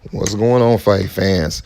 What's going on, fight fans?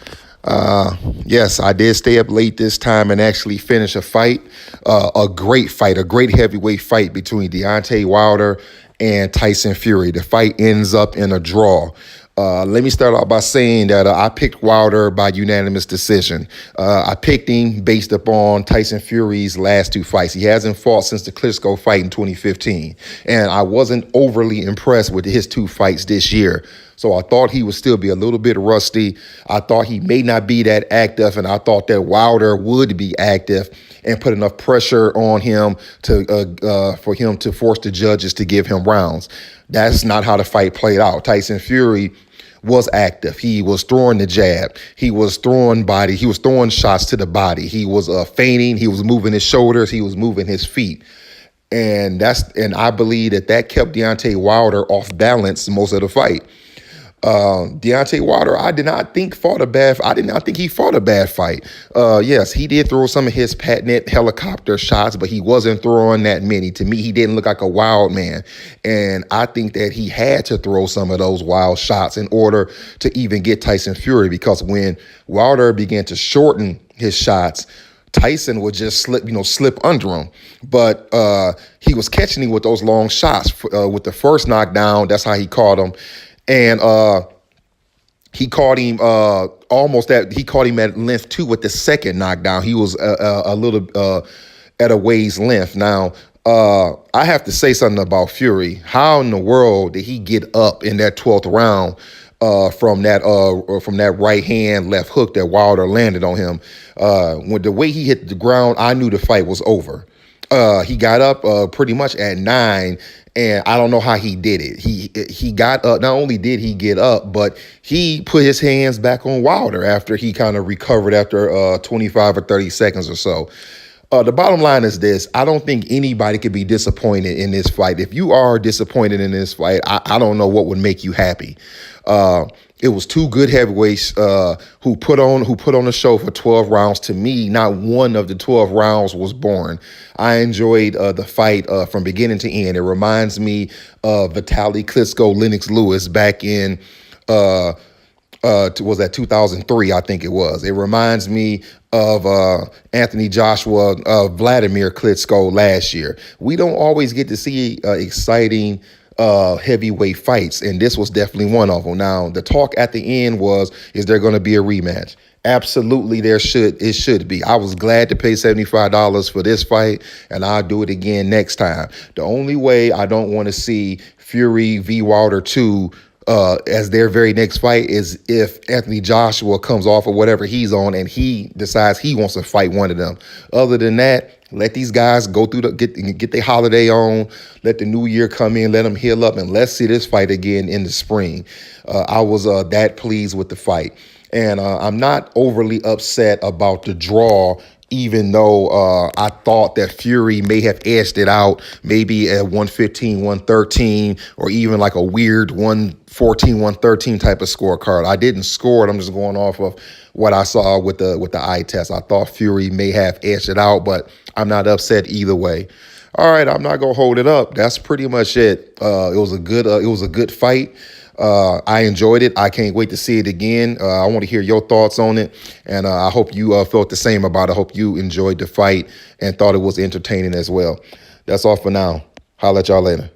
Yes, I did stay up late this time and actually finish a fight, a great fight, a great heavyweight fight between Deontay Wilder and Tyson Fury. The fight ends up in a draw. Let me start off by saying that I picked Wilder by unanimous decision. I picked him based upon Tyson Fury's last two fights. He hasn't fought since the Klitschko fight in 2015, and I wasn't overly impressed with his two fights this year. So I thought he would still be a little bit rusty. I thought he may not be that active, and I thought that Wilder would be active and put enough pressure on him to for him to force the judges to give him rounds. That's not how the fight played out. Tyson Fury was active. He was throwing the jab. He was throwing body. He was throwing shots to the body. He was feigning. He was moving his shoulders. He was moving his feet. And I believe that kept Deontay Wilder off balance most of the fight. Deontay Wilder, I did not think he fought a bad fight. Yes, he did throw some of his patented helicopter shots, but he wasn't throwing that many. To me, he didn't look like a wild man. And I think that he had to throw some of those wild shots in order to even get Tyson Fury, because when Wilder began to shorten his shots, Tyson would just slip under him. But he was catching him with those long shots. With the first knockdown, that's how he caught him. And he caught him he caught him at length too with the second knockdown. He was a little at a waist length. Now, I have to say something about Fury. How in the world did he get up in that 12th round from that right hand left hook that Wilder landed on him? When the way he hit the ground, I knew the fight was over. He got up pretty much at 9, and I don't know how he did it. He got up. Not only did he get up, but he put his hands back on Wilder after he kind of recovered after 25 or 30 seconds or so. The bottom line is this: I don't think anybody could be disappointed in this fight. If you are disappointed in this fight, I don't know what would make you happy. It was two good heavyweights who put on a show for 12 rounds. To me, not one of the 12 rounds was boring. I enjoyed the fight from beginning to end. It reminds me of Vitaly Klitschko, Lennox Lewis back in was that 2003? I think it was. It reminds me of Anthony Joshua, Vladimir Klitschko last year. We don't always get to see exciting heavyweight fights, and this was definitely one of them. Now, the talk at the end was, is there going to be a rematch? Absolutely, it should be. I was glad to pay $75 for this fight, and I'll do it again next time. The only way I don't want to see Fury v. Wilder 2 as their very next fight is if Anthony Joshua comes off of whatever he's on and he decides he wants to fight one of them. Other than that, let these guys go through get their holiday on, let the new year come in, let them heal up, and let's see this fight again in the spring. I was that pleased with the fight. And I'm not overly upset about the draw, even though I thought that Fury may have edged it out, maybe at 115, 113, or even like a weird 114, 113 type of scorecard. I didn't score it. I'm just going off of what I saw with the eye test. I thought Fury may have edged it out, but I'm not upset either way. All right, I'm not gonna hold it up. That's pretty much it. It was a good fight. I enjoyed it. I can't wait to see it again. I want to hear your thoughts on it, and I hope you felt the same about it. I hope you enjoyed the fight and thought it was entertaining as well. That's all for now. Holla at y'all later.